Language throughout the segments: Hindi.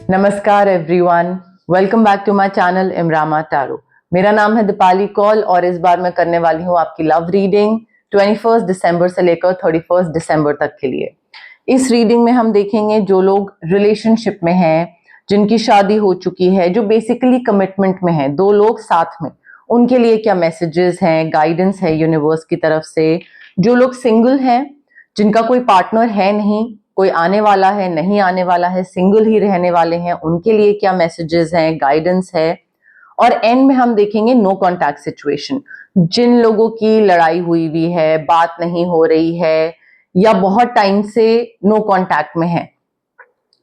नमस्कार everyone, welcome back to my channel Imrama tarot. मेरा नाम है दीपाली कौल और इस बार मैं करने वाली हूँ आपकी लव रीडिंग 21 दिसंबर से लेकर 31 दिसंबर तक के लिए। इस रीडिंग में हम देखेंगे जो लोग रिलेशनशिप में हैं, जिनकी शादी हो चुकी है, जो बेसिकली कमिटमेंट में हैं, दो लोग साथ में, उनके लिए क्या मैसेजेस हैं, गाइडेंस है यूनिवर्स की तरफ से। जो लोग सिंगल हैं, जिनका कोई पार्टनर है नहीं, कोई आने वाला है नहीं आने वाला है, सिंगल ही रहने वाले हैं, उनके लिए क्या मैसेजेस हैं, गाइडेंस है। और एंड में हम देखेंगे नो कॉन्टैक्ट सिचुएशन, जिन लोगों की लड़ाई हुई है, बात नहीं हो रही है या बहुत टाइम से नो कॉन्टैक्ट में है,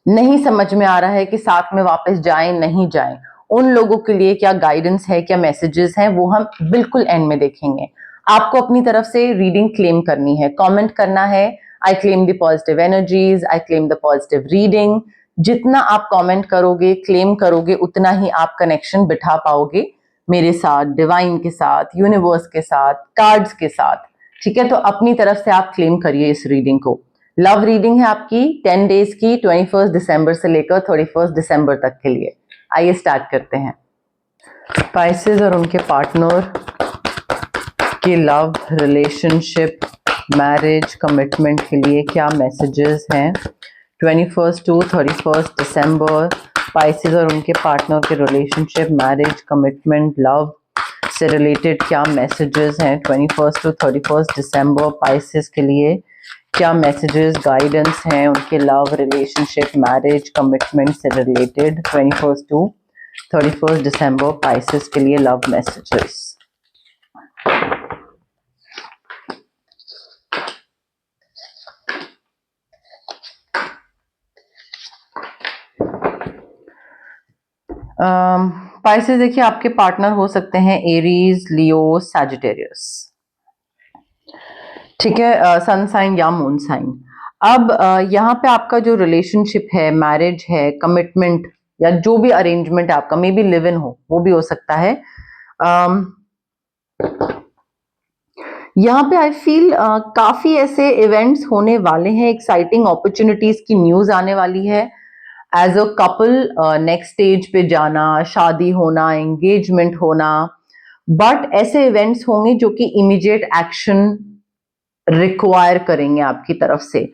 नहीं समझ में आ रहा है कि साथ में वापस जाएं नहीं जाएं, उन लोगों के लिए क्या गाइडेंस है, क्या मैसेजेस हैं, वो हम बिल्कुल एंड में देखेंगे। आपको अपनी तरफ से रीडिंग क्लेम करनी है, कमेंट करना है I claim the positive energies, I claim the positive reading. जितना आप कमेंट करोगे, क्लेम करोगे, उतना ही आप कनेक्शन बिठा पाओगे मेरे साथ, डिवाइन के साथ, यूनिवर्स के साथ, कार्ड्स के साथ। ठीक है, तो अपनी तरफ से आप क्लेम करिए इस रीडिंग को। लव रीडिंग है आपकी 10 डेज की, 21 दिसंबर से लेकर 31 दिसंबर तक के लिए। आइए स्टार्ट करते हैं। स्पाइसेस और उनके पार्टनर की लव, रिलेशनशिप, मैरिज, कमिटमेंट के लिए क्या मैसेजेस हैं 21 टू 31 दिसंबर। स्पाइसेस और उनके पार्टनर के रिलेशनशिप, मैरिज, कमिटमेंट, लव से रिलेटेड क्या मैसेजेस हैं 21 टू 31 दिसंबर। स्पाइसेस के लिए क्या मैसेजेस, गाइडेंस हैं उनके लव, रिलेशनशिप, मैरिज, कमिटमेंट से रिलेटेड 21 टू 31 दिसंबर। स्पाइसेस के लिए लव मैसेजेस। स्पाइसेस देखिए, आपके पार्टनर हो सकते हैं एरीज, लियो, सैजिटेरियस। ठीक है, सन साइन या मून साइन। अब यहाँ पे आपका जो रिलेशनशिप है, मैरिज है, कमिटमेंट या जो भी अरेंजमेंट है आपका, मे बी लिव इन हो, वो भी हो सकता है। यहाँ पे आई फील काफी ऐसे इवेंट्स होने वाले हैं, एक्साइटिंग अपॉर्चुनिटीज की न्यूज आने वाली है। As a couple next stage पे जाना, शादी होना, एंगेजमेंट होना, बट ऐसे इवेंट्स होंगे जो कि इमीडिएट एक्शन रिक्वायर करेंगे आपकी तरफ से,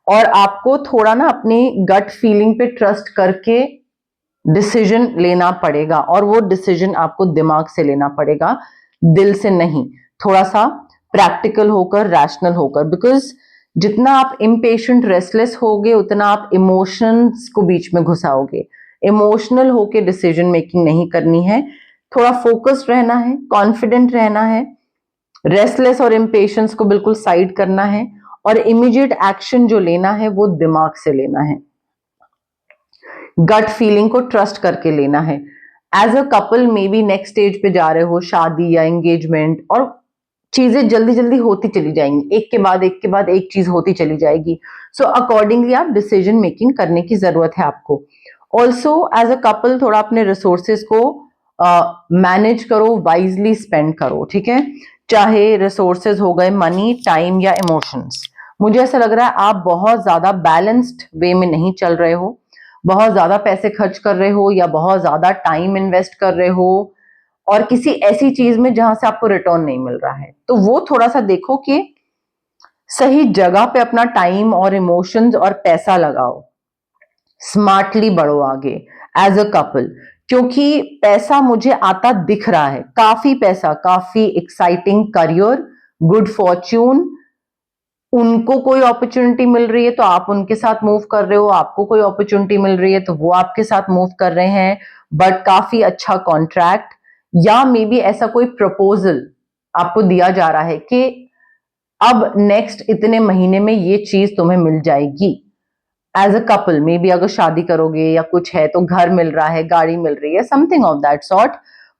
और आपको थोड़ा ना अपनी गट फीलिंग पे ट्रस्ट करके डिसीजन लेना पड़ेगा, और वो डिसीजन आपको दिमाग से लेना पड़ेगा, दिल से नहीं, थोड़ा सा प्रैक्टिकल होकर, रैशनल होकर। बिकॉज जितना आप इम्पेशेंट, रेस्टलेस होगे, उतना आप इमोशंस को बीच में घुसाओगे। इमोशनल होके डिसीजन मेकिंग नहीं करनी है, थोड़ा फोकस्ड रहना है, कॉन्फिडेंट रहना है, रेस्टलेस और इम्पेशंस को बिल्कुल साइड करना है, और इमीडिएट एक्शन जो लेना है वो दिमाग से लेना है, गट फीलिंग को ट्रस्ट करके लेना है। As a couple maybe next stage पे जा रहे हो, शादी या एंगेजमेंट, और चीजें जल्दी जल्दी होती चली जाएंगी, एक के बाद एक के बाद एक चीज होती चली जाएगी। सो अकॉर्डिंगली आप डिसीजन मेकिंग करने की जरूरत है आपको। ऑल्सो एज अ कपल थोड़ा अपने रिसोर्सेज को मैनेज करो, वाइजली स्पेंड करो। ठीक है, चाहे रिसोर्सेज हो गए मनी, टाइम या इमोशंस। मुझे ऐसा लग रहा है आप बहुत ज्यादा बैलेंस्ड वे में नहीं चल रहे हो, बहुत ज्यादा पैसे खर्च कर रहे हो या बहुत ज्यादा टाइम इन्वेस्ट कर रहे हो, और किसी ऐसी चीज में जहां से आपको रिटर्न नहीं मिल रहा है। तो वो थोड़ा सा देखो कि सही जगह पे अपना टाइम और इमोशंस और पैसा लगाओ, स्मार्टली बढ़ो आगे एज अ कपल। क्योंकि पैसा मुझे आता दिख रहा है, काफी पैसा, काफी एक्साइटिंग करियर, गुड फॉर्च्यून। उनको कोई अपॉर्चुनिटी मिल रही है तो आप उनके साथ मूव कर रहे हो, आपको कोई अपॉर्चुनिटी मिल रही है तो वो आपके साथ मूव कर रहे हैं, बट काफी अच्छा कॉन्ट्रैक्ट, या मे बी ऐसा कोई प्रपोजल आपको दिया जा रहा है कि अब नेक्स्ट इतने महीने में ये चीज तुम्हें मिल जाएगी। As a couple maybe अगर शादी करोगे या कुछ है तो घर मिल रहा है, गाड़ी मिल रही है, something of that sort,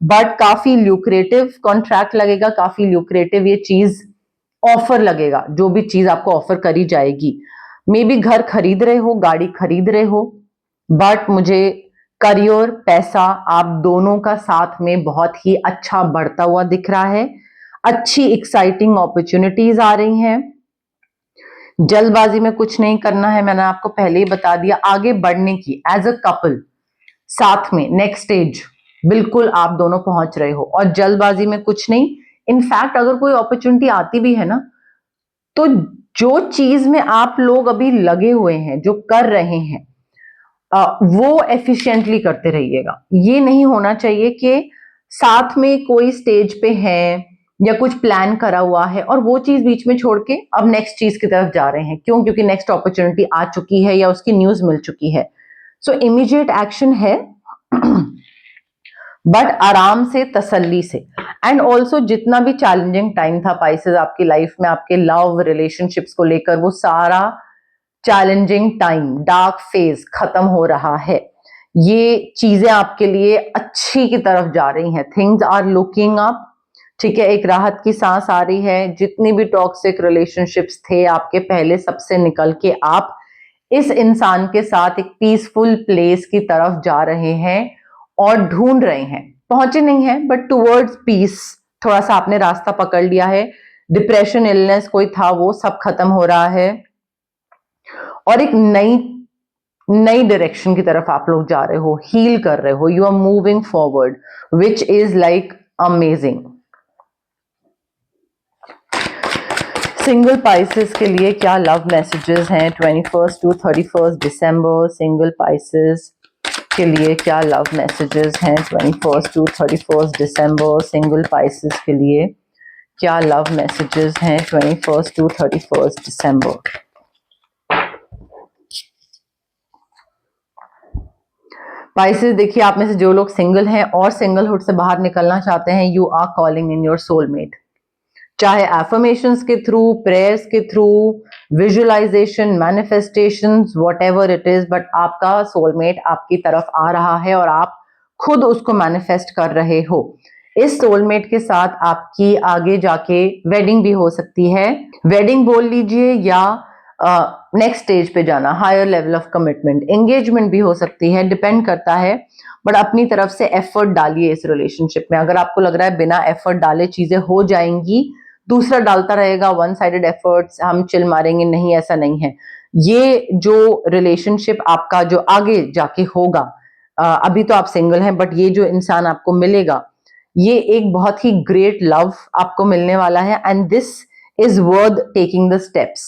but काफी ल्यूक्रेटिव कॉन्ट्रैक्ट लगेगा, काफी ल्यूक्रेटिव ये चीज ऑफर लगेगा, जो भी चीज आपको ऑफर करी जाएगी। मे बी घर खरीद रहे हो, गाड़ी खरीद रहे हो, बट मुझे करियर, पैसा, आप दोनों का साथ में बहुत ही अच्छा बढ़ता हुआ दिख रहा है। अच्छी एक्साइटिंग अपॉर्चुनिटीज आ रही हैं। जल्दबाजी में कुछ नहीं करना है, मैंने आपको पहले ही बता दिया, आगे बढ़ने की एज अ कपल। साथ में नेक्स्ट स्टेज बिल्कुल आप दोनों पहुंच रहे हो, और जल्दबाजी में कुछ नहीं। इनफैक्ट अगर कोई अपॉर्चुनिटी आती भी है ना, तो जो चीज में आप लोग अभी लगे हुए हैं, जो कर रहे हैं, वो एफिशिएंटली करते रहिएगा। ये नहीं होना चाहिए कि साथ में कोई स्टेज पे है या कुछ प्लान करा हुआ है और वो चीज बीच में छोड़ के अब नेक्स्ट चीज की तरफ जा रहे हैं। क्यों? क्योंकि नेक्स्ट अपॉर्चुनिटी आ चुकी है या उसकी न्यूज मिल चुकी है। सो इमीडिएट एक्शन है, बट आराम से, तसल्ली से। एंड ऑल्सो जितना भी चैलेंजिंग टाइम था पाइसेस आपकी लाइफ में, आपके लव रिलेशनशिप्स को लेकर, वो सारा चैलेंजिंग टाइम, डार्क फेज खत्म हो रहा है। ये चीजें आपके लिए अच्छी की तरफ जा रही हैं। थिंग्स आर लुकिंग अप, ठीक है। एक राहत की सांस आ रही है। जितनी भी टॉक्सिक रिलेशनशिप्स थे आपके पहले, सबसे निकल के आप इस इंसान के साथ एक पीसफुल प्लेस की तरफ जा रहे हैं और ढूंढ रहे हैं। पहुंचे नहीं हैं, बट टुवर्ड्स पीस थोड़ा सा आपने रास्ता पकड़ लिया है। डिप्रेशन, इलनेस कोई था, वो सब खत्म हो रहा है और एक नई डायरेक्शन की तरफ आप लोग जा रहे हो, हील कर रहे हो। You are moving forward, which is like amazing. Single pieces के लिए क्या लव मैसेजेस हैं 21 टू 31 दिसंबर? सिंगल पाइसेस के लिए क्या लव मैसेजेस हैं 21 टू 31 दिसंबर? सिंगल पाइसेस के लिए क्या लव मैसेजेस हैं 21 टू 31 दिसंबर? पाइसेस, देखिए आप में से जो लोग सिंगल हैं और सिंगलहुड से बाहर निकलना चाहते हैं, you are calling in your soulmate. चाहे एफर्मेशंस के थ्रू, प्रेयर्स के through, visualization, manifestations, whatever it is, but आपका सोलमेट आपकी तरफ आ रहा है और आप खुद उसको मैनिफेस्ट कर रहे हो। इस सोलमेट के साथ आपकी आगे जाके वेडिंग भी हो सकती है। वेडिंग बोल लीजिए या नेक्स्ट स्टेज पे जाना, higher level of commitment, engagement भी हो सकती है, डिपेंड करता है। बट अपनी तरफ से एफर्ट डालिए इस रिलेशनशिप में। अगर आपको लग रहा है बिना एफर्ट डाले चीजें हो जाएंगी, दूसरा डालता रहेगा, वन साइडेड एफर्ट्स, हम चिल मारेंगे, नहीं, ऐसा नहीं है। ये जो रिलेशनशिप आपका जो आगे जाके होगा, अभी तो आप सिंगल हैं, बट ये जो इंसान आपको मिलेगा, ये एक बहुत ही ग्रेट लव आपको मिलने वाला है। And this is worth taking the steps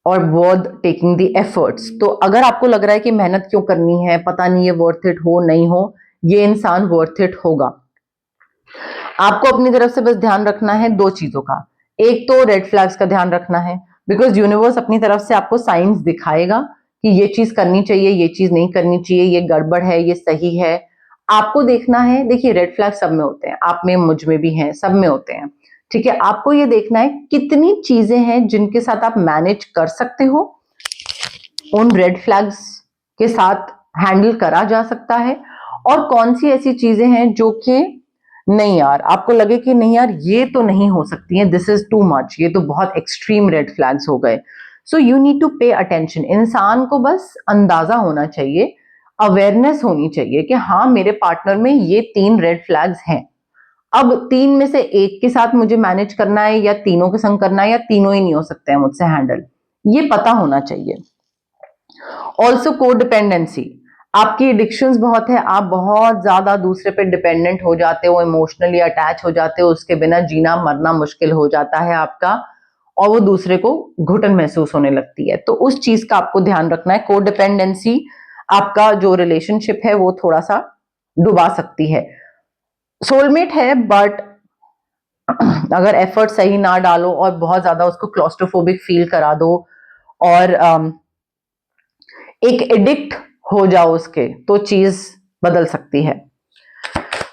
और वर्थ टेकिंग द एफर्ट्स। तो अगर आपको लग रहा है कि मेहनत क्यों करनी है, पता नहीं ये वर्थ इट हो नहीं हो, ये इंसान वर्थ इट होगा। आपको अपनी तरफ से बस ध्यान रखना है दो चीजों का। एक तो रेड फ्लैग्स का ध्यान रखना है, बिकॉज यूनिवर्स अपनी तरफ से आपको साइंस दिखाएगा कि ये चीज करनी चाहिए, ये चीज नहीं करनी चाहिए, ये गड़बड़ है, ये सही है। आपको देखना है, देखिए रेड फ्लैग सब में होते हैं, आप में, मुझ में भी हैं, सब में होते हैं, ठीक है। आपको ये देखना है कितनी चीजें हैं जिनके साथ आप मैनेज कर सकते हो, उन रेड फ्लैग्स के साथ हैंडल करा जा सकता है, और कौन सी ऐसी चीजें हैं जो कि नहीं यार, आपको लगे कि नहीं यार ये तो नहीं हो सकती है, दिस इज टू मच, ये तो बहुत एक्सट्रीम रेड फ्लैग्स हो गए। So you need to pay attention. इंसान को बस अंदाजा होना चाहिए, अवेयरनेस होनी चाहिए कि हाँ मेरे पार्टनर में ये 3 रेड फ्लैग्स हैं। अब 3 में से एक के साथ मुझे मैनेज करना है या तीनों के संग करना है, या तीनों ही नहीं हो सकते हैं मुझसे हैंडल, ये पता होना चाहिए। ऑल्सो कोडिपेंडेंसी, आपकी एडिक्शंस बहुत है, आप बहुत ज्यादा दूसरे पे डिपेंडेंट हो जाते हो, इमोशनली अटैच हो जाते हो, उसके बिना जीना मरना मुश्किल हो जाता है आपका, और वो दूसरे को घुटन महसूस होने लगती है। तो उस चीज का आपको ध्यान रखना है। कोडिपेंडेंसी आपका जो रिलेशनशिप है वो थोड़ा सा डुबा सकती है। सोलमेट है, बट अगर एफर्ट सही ना डालो और बहुत ज्यादा उसको क्लॉस्ट्रोफोबिक फील करा दो और एक एडिक्ट हो जाओ उसके, तो चीज बदल सकती है।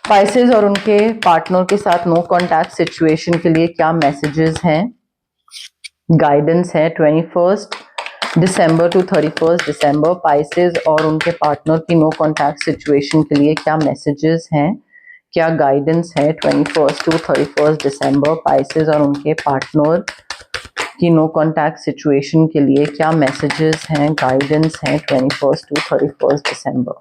पाइसेस और उनके पार्टनर के साथ नो कॉन्टैक्ट सिचुएशन के लिए क्या मैसेजेस हैं, गाइडेंस है 21 दिसंबर टू 31 दिसंबर? पाइसेस और उनके पार्टनर की नो कॉन्टैक्ट सिचुएशन के लिए क्या मैसेजेस हैं, क्या गाइडेंस है 21 टू 31 दिसंबर? पाइसेस और उनके पार्टनर की नो कॉन्टैक्ट सिचुएशन के लिए क्या मैसेजेस हैं, गाइडेंस है 21 टू 31 दिसंबर?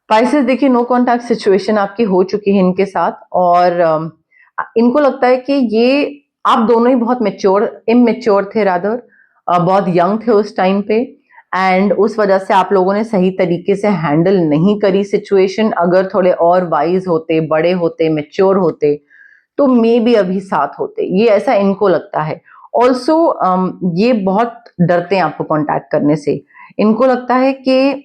पाइसेस, देखिए नो कॉन्टैक्ट सिचुएशन आपकी हो चुकी है इनके साथ, और इनको लगता है कि ये आप दोनों ही बहुत इमेच्योर थे, रादर बहुत यंग थे उस टाइम पे, एंड उस वजह से आप लोगों ने सही तरीके से हैंडल नहीं करी सिचुएशन। अगर थोड़े और वाइज होते, बड़े होते, मेच्योर होते, तो मे बी अभी साथ होते। ये ऐसा इनको लगता है। ऑल्सो ये बहुत डरते हैं आपको कांटेक्ट करने से। इनको लगता है कि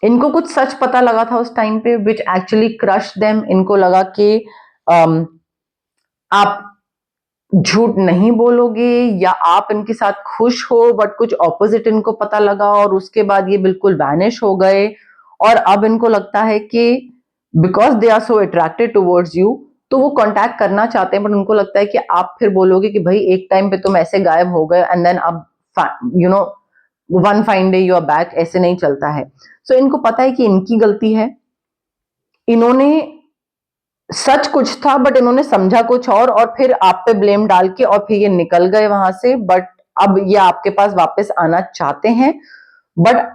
इनको कुछ सच पता लगा था उस टाइम पे विच एक्चुअली क्रश देम। इनको लगा कि आप झूठ नहीं बोलोगे या आप इनके साथ खुश हो, बट कुछ ऑपोजिट इनको पता लगा और उसके बाद ये बिल्कुल वैनिश हो गए। और अब इनको लगता है कि because they are so attracted towards you, तो वो कांटेक्ट करना चाहते हैं, बट उनको लगता है कि आप फिर बोलोगे कि भाई एक टाइम पे तुम ऐसे गायब हो गए एंड देन अब you know one fine day you are back. ऐसे नहीं चलता है। सो इनको पता है कि इनकी गलती है, इन्होंने सच कुछ था बट इन्होंने समझा कुछ और फिर आप पे ब्लेम डाल के और फिर ये निकल गए वहां से। बट अब ये आपके पास वापस आना चाहते हैं बट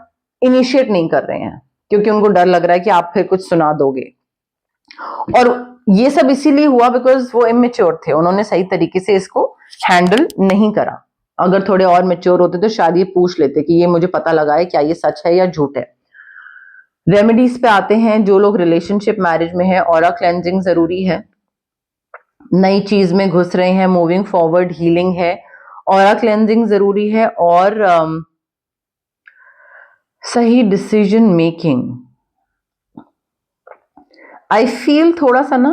इनिशिएट नहीं कर रहे हैं क्योंकि उनको डर लग रहा है कि आप फिर कुछ सुना दोगे। और ये सब इसीलिए हुआ बिकॉज वो इमेच्योर थे, उन्होंने सही तरीके से इसको हैंडल नहीं करा। अगर थोड़े और मेच्योर होते तो शायद ये पूछ लेते कि ये मुझे पता लगा है क्या ये सच है या झूठ है। रेमेडीज पे आते हैं। जो लोग रिलेशनशिप मैरिज में है, ऑरा क्लेंजिंग जरूरी है। नई चीज में घुस रहे हैं, मूविंग फॉरवर्ड, हीलिंग है, ऑरा क्लेंजिंग जरूरी है। और सही डिसीजन मेकिंग। आई फील थोड़ा सा ना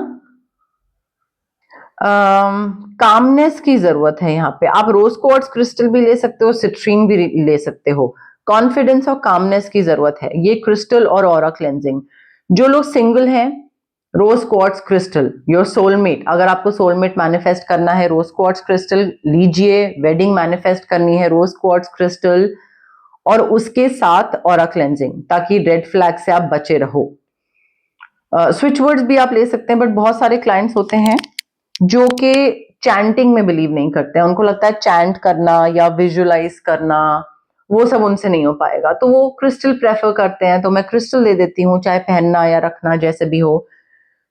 कामनेस की जरूरत है यहाँ पे। आप रोज क्वार्ट्ज क्रिस्टल भी ले सकते हो, सिट्रीन भी ले सकते हो। कॉन्फिडेंस और कामनेस की जरूरत है, ये क्रिस्टल और ऑरा क्लेंजिंग। जो लोग सिंगल हैं, रोज क्वार्ट्ज क्रिस्टल, योर सोलमेट। अगर आपको सोलमेट मैनिफेस्ट करना है, रोज क्वार्ट्ज क्रिस्टल लीजिए। वेडिंग मैनिफेस्ट करनी है, रोज क्वार्ट्ज क्रिस्टल और उसके साथ ऑरा क्लेंजिंग, ताकि रेड फ्लैग से आप बचे रहो। स्विच वर्ड्स भी आप ले सकते हैं, बट बहुत सारे क्लाइंट्स होते हैं जो कि चैंटिंग में बिलीव नहीं करते हैं। उनको लगता है चैंट करना या विजुअलाइज करना वो सब उनसे नहीं हो पाएगा, तो वो क्रिस्टल प्रेफर करते हैं। तो मैं क्रिस्टल दे देती हूँ, चाहे पहनना या रखना जैसे भी हो।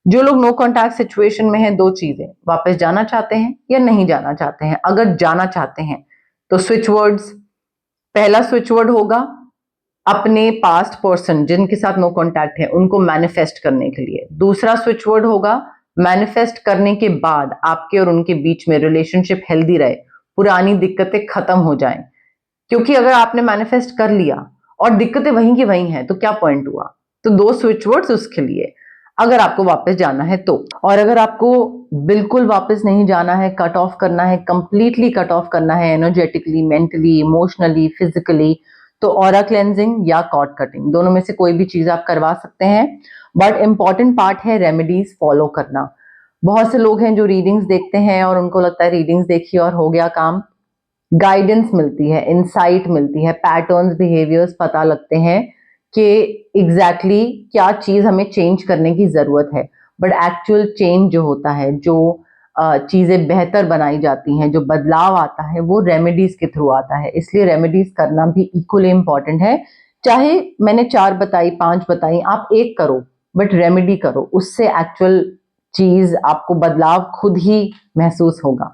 जो लोग नो कॉन्टैक्ट सिचुएशन में हैं, दो चीजें, वापस जाना चाहते हैं या नहीं जाना चाहते हैं। अगर जाना चाहते हैं तो स्विच वर्ड्स, पहला स्विच वर्ड होगा अपने पास्ट पर्सन जिनके साथ नो कॉन्टैक्ट है उनको मैनिफेस्ट करने के लिए। दूसरा स्विच वर्ड होगा मैनिफेस्ट करने के बाद आपके और उनके बीच में रिलेशनशिप हेल्दी रहे, पुरानी दिक्कतें खत्म हो जाएं। क्योंकि अगर आपने मैनिफेस्ट कर लिया और दिक्कतें वहीं की वहीं हैं तो क्या पॉइंट हुआ। तो दो स्विच वर्ड्स उसके लिए, अगर आपको वापस जाना है तो। और अगर आपको बिल्कुल वापस नहीं जाना है, कट ऑफ करना है, कंप्लीटली कट ऑफ करना है, एनर्जेटिकली, मेंटली, इमोशनली, फिजिकली, तो ऑरा क्लेंजिंग या कॉर्ड कटिंग, दोनों में से कोई भी चीज आप करवा सकते हैं। बट इंपॉर्टेंट पार्ट है रेमेडीज फॉलो करना। बहुत से लोग हैं जो रीडिंग्स देखते हैं और उनको लगता है रीडिंग्स देखी और हो गया काम। गाइडेंस मिलती है, इंसाइट मिलती है, पैटर्न्स, बिहेवियर्स पता लगते हैं कि एग्जैक्टली क्या चीज हमें चेंज करने की जरूरत है। बट एक्चुअल चेंज जो होता है, जो चीजें बेहतर बनाई जाती हैं, जो बदलाव आता है, वो रेमेडीज के थ्रू आता है। इसलिए रेमेडीज करना भी इक्वली इंपॉर्टेंट है। चाहे मैंने 4 बताई, 5 बताई, आप एक करो बट रेमेडी करो, उससे एक्चुअल चीज आपको बदलाव खुद ही महसूस होगा।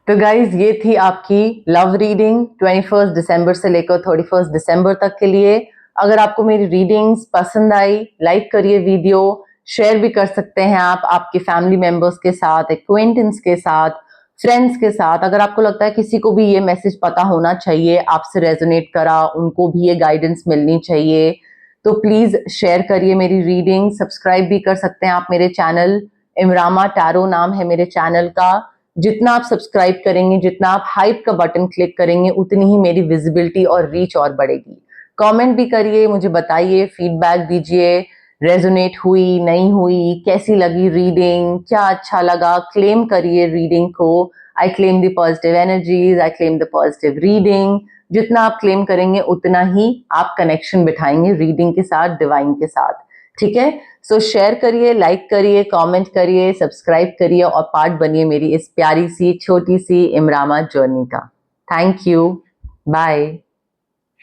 तो गाइज ये थी आपकी लव रीडिंग 21 दिसंबर से लेकर 31 दिसंबर तक के लिए। अगर आपको मेरी रीडिंग्स पसंद आई, लाइक करिए वीडियो, शेयर भी कर सकते हैं आप आपके फैमिली मेंबर्स के साथ, एक्वेंटेंस के साथ, फ्रेंड्स के साथ। अगर आपको लगता है किसी को भी ये मैसेज पता होना चाहिए, आपसे रेजोनेट करा, उनको भी ये गाइडेंस मिलनी चाहिए, तो प्लीज शेयर करिए मेरी रीडिंग। सब्सक्राइब भी कर सकते हैं आप मेरे चैनल, इमरामा टैरो नाम है मेरे चैनल का। जितना आप सब्सक्राइब करेंगे, जितना आप हाइप का बटन क्लिक करेंगे, उतनी ही मेरी विजिबिलिटी और रीच और बढ़ेगी। कमेंट भी करिए, मुझे बताइए, फीडबैक दीजिए, रेजोनेट हुई नहीं हुई, कैसी लगी रीडिंग, क्या अच्छा लगा। क्लेम करिए रीडिंग को। I claim the positive energies, I claim the positive reading. जितना आप क्लेम करेंगे उतना ही आप कनेक्शन बिठाएंगे रीडिंग के साथ, डिवाइन के साथ। ठीक है, सो शेयर करिए, लाइक करिए, कमेंट करिए, सब्सक्राइब करिए और पार्ट बनिए मेरी इस प्यारी सी छोटी सी इमरामा जर्नी का। Thank you, bye.